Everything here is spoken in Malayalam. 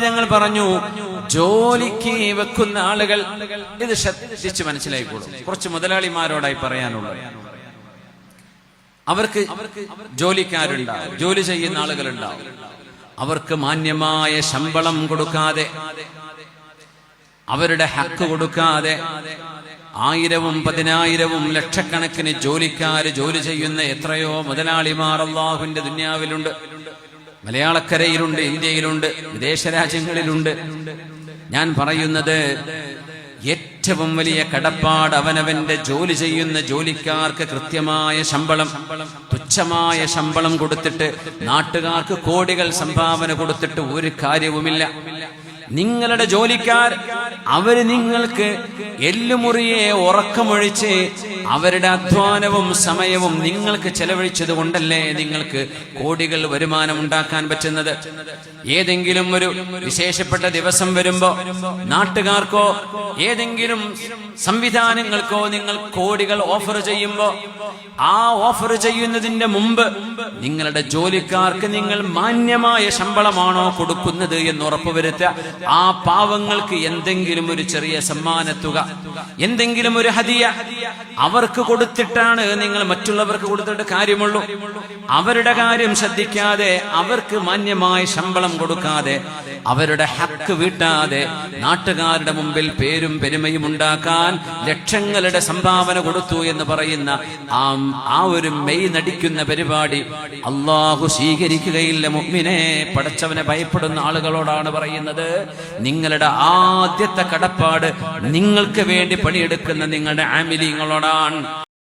ഞങ്ങൾ പറഞ്ഞു, ജോലിക്ക് വെക്കുന്ന ആളുകൾ ഇത് ശ്രദ്ധിച്ച് മനസ്സിലായിക്കോളും. കുറച്ച് മുതലാളിമാരോടായി പറയാനുള്ളത്, അവർക്ക് ജോലിക്കാരുണ്ടാവും, ജോലി ചെയ്യുന്ന ആളുകളുണ്ടാവും. അവർക്ക് മാന്യമായ ശമ്പളം കൊടുക്കാതെ, അവരുടെ ഹക്ക് കൊടുക്കാതെ 1000-ഉം 10,000-ഉം ലക്ഷക്കണക്കിന് ജോലിക്കാര് ജോലി ചെയ്യുന്ന എത്രയോ മുതലാളിമാർ അല്ലാഹുവിന്റെ ദുനിയാവിലുണ്ട്. മലയാളക്കരയിലുണ്ട്, ഇന്ത്യയിലുണ്ട്, വിദേശ രാജ്യങ്ങളിലുണ്ട്. ഞാൻ പറയുന്നത്, ഏറ്റവും വലിയ കടപ്പാട് അവനവന്റെ ജോലി ചെയ്യുന്ന ജോലിക്കാർക്ക് കൃത്യമായ ശമ്പളം, തുച്ഛമായ ശമ്പളം കൊടുത്തിട്ട് നാട്ടുകാർക്ക് കോടികൾ സംഭാവന കൊടുത്തിട്ട് ഒരു കാര്യവുമില്ല. നിങ്ങളുടെ ജോലിക്കാർ അവര് നിങ്ങൾക്ക് എല്ലുമുറിയെ ഉറക്കമൊഴിച്ച് അവരുടെ അധ്വാനവും സമയവും നിങ്ങൾക്ക് ചെലവഴിച്ചത് കൊണ്ടല്ലേ നിങ്ങൾക്ക് കോടികൾ വരുമാനം ഉണ്ടാക്കാൻ പറ്റുന്നത്. ഏതെങ്കിലും ഒരു വിശേഷപ്പെട്ട ദിവസം വരുമ്പോ നാട്ടുകാർക്കോ ഏതെങ്കിലും സംവിധാനങ്ങൾക്കോ നിങ്ങൾ കോടികൾ ഓഫർ ചെയ്യുമ്പോ, ആ ഓഫർ ചെയ്യുന്നതിന്റെ മുമ്പ് നിങ്ങളുടെ ജോലിക്കാർക്ക് നിങ്ങൾ മാന്യമായ ശമ്പളമാണോ കൊടുക്കുന്നത് എന്ന് ഉറപ്പുവരുത്തുക. ആ പാവങ്ങൾക്ക് എന്തെങ്കിലും ഒരു ചെറിയ സമ്മാനത്തുക, എന്തെങ്കിലും ഒരു ഹദിയ അവർക്ക് കൊടുത്തിട്ടാണ് നിങ്ങൾ മറ്റുള്ളവർക്ക് കൊടുത്തിട്ട് കാര്യമുള്ളൂ. അവരുടെ കാര്യം ശ്രദ്ധിക്കാതെ, അവർക്ക് മാന്യമായ ശമ്പളം കൊടുക്കാതെ, അവരുടെ ഹക്ക് വീട്ടാതെ നാട്ടുകാരുടെ മുമ്പിൽ പേരും പെരുമയും ഉണ്ടാക്കാൻ ലക്ഷങ്ങളുടെ സംഭാവന കൊടുത്തു എന്ന് പറയുന്ന ആ ഒരു മെയ് നടിക്കുന്ന പരിപാടി അല്ലാഹു സ്വീകരിക്കുകയില്ല. മുഅ്മിനേ, പടച്ചവനെ ഭയപ്പെടുന്ന ആളുകളോടാണ് പറയുന്നത്, നിങ്ങളുടെ ആദ്യത്തെ കടപ്പാട് നിങ്ങൾക്ക് വേണ്ടി പണിയെടുക്കുന്ന നിങ്ങളുടെ ആമിലീങ്ങളോടാണ്.